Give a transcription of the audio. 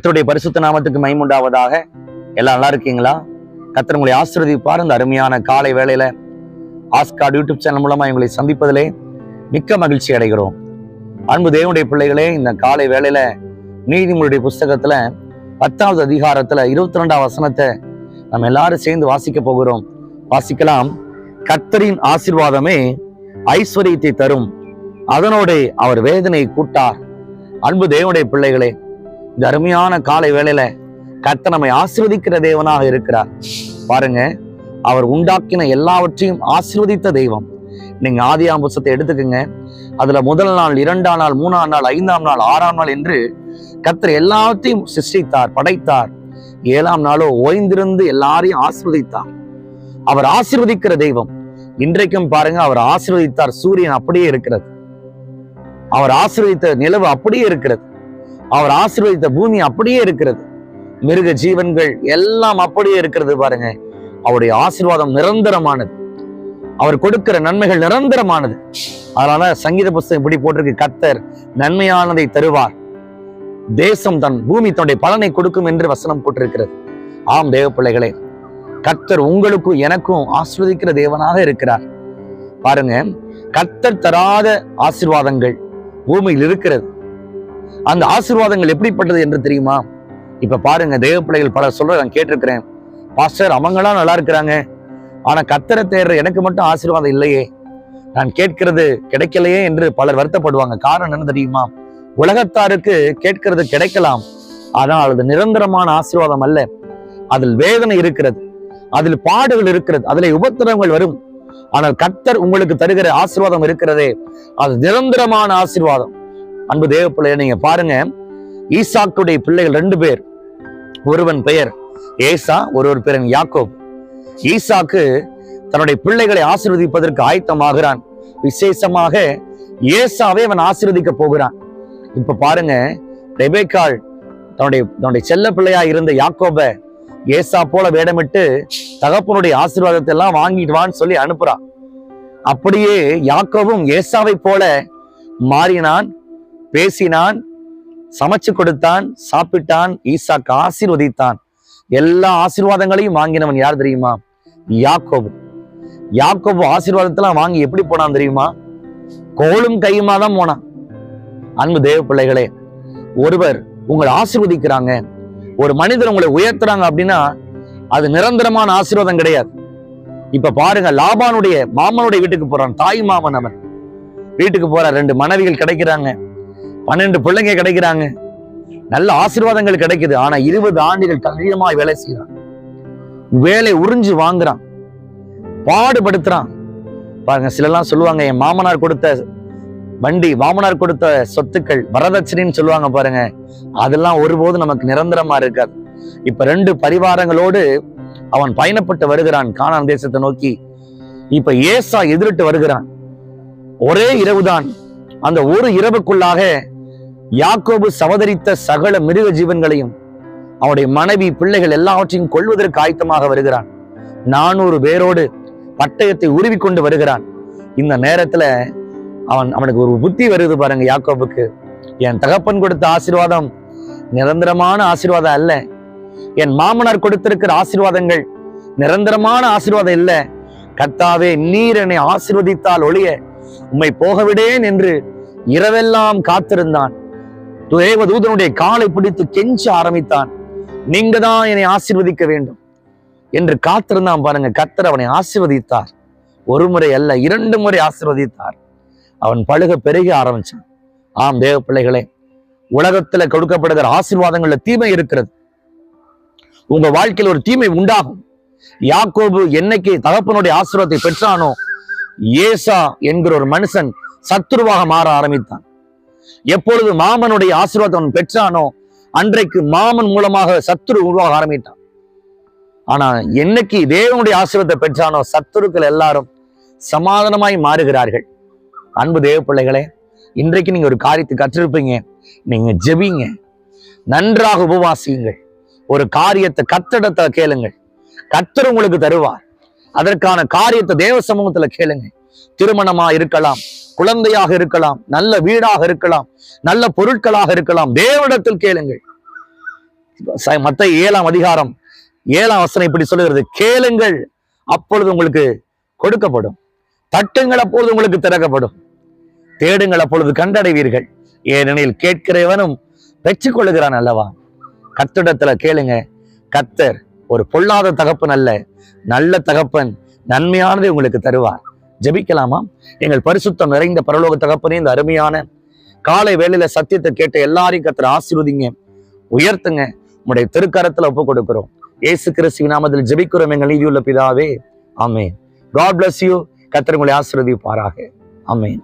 கர்த்தருடைய பரிசுத்த நாமத்துக்கு மகிமையுண்டாவதாக. எல்லாம் நல்லா இருக்கீங்களா? கர்த்தர் உங்களை ஆசீர்வதிப்பார். இந்த அருமையான காலை வேளையில ஆஸ்கார் யூடியூப் சேனல் மூலமா உங்களை சந்திப்பதிலே மிக்க மகிழ்ச்சி அடைகிறோம். அன்பு தேவனுடைய பிள்ளைகளே, இந்த காலை வேளையில நீதிமொழியுடைய புஸ்தகத்துல 10வது அதிகாரத்துல 22ஆம் வசனத்தை நம்ம எல்லாரும் சேர்ந்து வாசிக்க போகிறோம். வாசிக்கலாம். கர்த்தரின் ஆசீர்வாதமே ஐஸ்வர்யத்தை தரும், அதனோடு அவர் வேதனை கூட்டார். அன்பு தேவனுடைய பிள்ளைகளே, இந்த அருமையான காலை வேளையில கர்த்தர் நம்மை ஆசீர்வதிக்கிற தேவனாக இருக்கிறார். பாருங்க, அவர் உண்டாக்கின எல்லாவற்றையும் ஆசீர்வதித்த தெய்வம். நீங்க ஆதியாகம புத்தகத்தை எடுத்துக்கங்க. அதுல முதல் நாள், 2ஆம் நாள், 3ஆம் நாள், 5ஆம் நாள், 6ஆம் நாள் என்று கர்த்தர் எல்லாத்தையும் சிருஷ்டித்தார், படைத்தார். 7ஆம் நாளோ ஓய்ந்திருந்து எல்லாரையும் ஆசீர்வதித்தார். அவர் ஆசீர்வதிக்கிற தெய்வம். இன்றைக்கும் பாருங்க, அவர் ஆசீர்வதித்தார். சூரியன் அப்படியே இருக்கிறது. அவர் ஆசீர்வதித்த நிலவு அப்படியே இருக்கிறது. அவர் ஆசீர்வதித்த பூமி அப்படியே இருக்கிறது. மிருக ஜீவன்கள் எல்லாம் அப்படியே இருக்கிறது. பாருங்க, அவருடைய ஆசீர்வாதம் நிரந்தரமானது. அவர் கொடுக்கிற நன்மைகள் நிரந்தரமானது. அதனால சங்கீத புஸ்தகம் இப்படி போட்டிருக்கு, கர்த்தர் நன்மையானதை தருவார், தேசம் தன் பூமி தன்னுடைய பலனை கொடுக்கும் என்று வசனம் போட்டிருக்கிறது. ஆம் தேவ பிள்ளைகளே, கர்த்தர் உங்களுக்கும் எனக்கும் ஆசீர்வதிக்கிற தேவனாக இருக்கிறார். பாருங்க, கர்த்தர் தராத ஆசீர்வாதங்கள் பூமியில் இருக்கிறது. அந்த ஆசீர்வாதங்கள் எப்படிப்பட்டது என்று தெரியுமா? இப்ப பாருங்க, தேவ பிள்ளைகள் பலர் சொல்ற நான் கேட்டிருக்கிறேன், பாஸ்டர் அவங்களாம் நல்லா இருக்கிறாங்க, ஆனா கர்த்தரை தேடுற எனக்கு மட்டும் ஆசீர்வாதம் இல்லையே, நான் கேட்கிறது கிடைக்கலையே என்று பலர் வருத்தப்படுவாங்க. காரணம் என்ன தெரியுமா? உலகத்தாருக்கு கேட்கிறது கிடைக்கலாம், ஆனால் அது நிரந்தரமான ஆசீர்வாதம் அல்ல. அதில் வேதனை இருக்கிறது, அதில் பாடுகள் இருக்கிறது, அதில் உபத்திரவங்கள் வரும். ஆனால் கர்த்தர் உங்களுக்கு தருகிற ஆசீர்வாதம் இருக்கிறதே, அது நிரந்தரமான ஆசீர்வாதம். அன்பு தேவ பிள்ளைய, நீங்க பாருங்க, ஈசாக்குடைய பிள்ளைகள் 2 பேர். ஒருவன் பெயர் ஏசா, ஒருவர் பேர் யாக்கோப். ஈசாக்கு தன்னுடைய பிள்ளைகளை ஆசீர்வதிப்பதற்கு ஆயத்தமாகிறான். விசேஷமாக ஏசாவை அவன் ஆசீர்வதிக்க போகிறான். இப்ப பாருங்க, ரெபேக்காள் தன்னுடைய செல்ல பிள்ளையா இருந்த யாக்கோபை ஏசா போல வேடமிட்டு தகப்பனுடைய ஆசீர்வாதத்தை எல்லாம் வாங்கிட்டு வான்னு சொல்லி அனுப்புறான். அப்படியே யாக்கோபும் ஏசாவை போல மாறினான், பேசினான், சமைச்சு கொடுத்தான், சாப்பிட்டான். ஈசாக்கு ஆசீர்வதித்தான். எல்லா ஆசீர்வாதங்களையும் வாங்கினவன் யார் தெரியுமா? யாக்கோபு. யாக்கோபு ஆசீர்வாதத்தெல்லாம் வாங்கி எப்படி போனான் தெரியுமா? கோலும் கையுமா தான் போனான். அன்பு தேவ பிள்ளைகளே, ஒருவர் உங்களை ஆசீர்வதிக்கிறாங்க, ஒரு மனிதர் உங்களை உயர்த்துறாங்க அப்படின்னா அது நிரந்தரமான ஆசீர்வாதம் கிடையாது. இப்ப பாருங்க, லாபானுடைய மாமனுடைய வீட்டுக்கு போறான். தாய் மாமன் அவன் வீட்டுக்கு போற 2 மனைவிகள் கிடைக்கிறாங்க, 12 பிள்ளைங்க கிடைக்கிறாங்க, நல்ல ஆசீர்வாதங்கள் கிடைக்குது. ஆனா 20 ஆண்டுகள் கடினமாய் வேலை செய்யறான், வேலை உறிஞ்சு வாங்குறான், பாடுபடுத்துறான். பாருங்க, சிலெல்லாம் சொல்லுவாங்க, என் மாமனார் கொடுத்த வண்டி, மாமனார் கொடுத்த சொத்துக்கள் வரதட்சணைன்னு சொல்லுவாங்க. பாருங்க, அதெல்லாம் ஒருபோதும் நமக்கு நிரந்தரமா இருக்காது. இப்ப 2 பரிவாரங்களோடு அவன் பயணப்பட்டு வருகிறான் கானான் தேசத்தை நோக்கி. இப்ப ஏசா எதிரிட்டு வருகிறான். ஒரே இரவுதான். அந்த ஒரு இரவுக்குள்ளாக யாக்கோபு சவதரித்த சகல மிருக ஜீவன்களையும் அவனுடைய மனைவி, பிள்ளைகள் எல்லாவற்றையும் கொள்வதற்கு ஆயத்தமாக வருகிறான். 400 பேரோடு பட்டயத்தை உருவி கொண்டு வருகிறான். இந்த நேரத்துல அவனுக்கு ஒரு புத்தி வருது. பாருங்க, யாக்கோபுக்கு, என் தகப்பன் கொடுத்த ஆசீர்வாதம் நிரந்தரமான ஆசீர்வாதம் அல்ல, என் மாமனார் கொடுத்திருக்கிற ஆசீர்வாதங்கள் நிரந்தரமான ஆசீர்வாதம் இல்ல. கர்த்தாவே, நீர் என்னை ஆசீர்வதித்தால் ஒழிய உம்மை போகவிடேன் என்று இரவெல்லாம் காத்திருந்தான். தேவதூதனுடைய காலை பிடித்து கெஞ்ச ஆரம்பித்தான். நீங்க தான் என்னை ஆசீர்வதிக்க வேண்டும் என்று காத்திருந்தான். பாருங்க, கர்த்தர் அவனை ஆசீர்வதித்தார். 1 முறை அல்ல, 2 முறை ஆசீர்வதித்தார். அவன் பழுக பெருக ஆரம்பிச்சான். ஆம் தேவ பிள்ளைகளே, உலகத்துல கொடுக்கப்படுகிற ஆசீர்வாதங்கள்ல தீமை இருக்கிறது. உங்க வாழ்க்கையில் ஒரு தீமை உண்டாகும். யாக்கோபு என்னைக்கு தகப்பனுடைய ஆசீர்வாதத்தை பெற்றானோ, ஏசா என்கிற ஒரு மனுஷன் சத்துருவாக மாற ஆரம்பித்தான். எப்பொழுது மாமனுடைய ஆசீர்வாதம் பெற்றானோ, அன்றைக்கு மாமன் மூலமாக சத்துரு உருவாக ஆரம்பித்தான். ஆனா என்னைக்கு தேவனுடைய ஆசீர்வாதத்தை பெற்றானோ, சத்துருக்கள் எல்லாரும் சமாதானமாய் மாறுகிறார்கள். அன்பு தேவ பிள்ளைகளே, இன்றைக்கு நீங்க ஒரு காரியத்தை கற்றிருப்பீங்க. நீங்க ஜெபிங்க, நன்றாக உபவாசியுங்கள், ஒரு காரியத்தை கர்த்தரிடத்துல கேளுங்கள், கர்த்தர் உங்களுக்கு தருவார். அதற்கான காரியத்தை தேவ சமூகத்துல கேளுங்க. திருமணமா இருக்கலாம், குழந்தையாக இருக்கலாம், நல்ல வீடாக இருக்கலாம், நல்ல பொருட்களாக இருக்கலாம், தேவனிடத்தில் கேளுங்கள். மத்தேயு 7ஆம் அதிகாரம் 7ஆம் வசனம் இப்படி சொல்லுகிறது, கேளுங்கள் அப்பொழுது உங்களுக்கு கொடுக்கப்படும், தட்டுங்கள் அப்பொழுது உங்களுக்கு திறக்கப்படும், தேடுங்கள் அப்பொழுது கண்டடைவீர்கள், ஏனெனில் கேட்கிறவனும் பெற்றுக் கொள்ளுகிறான் அல்லவா. கர்த்தரிடத்துல கேளுங்க. கர்த்தர் ஒரு பொல்லாத தகப்பன் அல்ல, நல்ல தகப்பன், நன்மையானதை உங்களுக்கு தருவார். ஜெபிக்கலாமா? எங்கள் பரிசுத்தம் நிறைந்த பரலோக தகப்பனே, இந்த அருமையான காலை வேளையில சத்தியத்தை கேட்ட எல்லாரையும் கர்த்தர் ஆசீர்வதிங்க, உயர்த்துங்க. உம்முடைய திருக்கரத்துல ஒப்பு கொடுக்கிறோம். இயேசு கிறிஸ்துவின் நாமத்தில் ஜெபிக்கிறோம் எங்கள் நீதியுள்ள பிதாவே, ஆமென். God bless you. கர்த்தர் உங்களை ஆசீர்வதிப்பாராக. ஆமென்.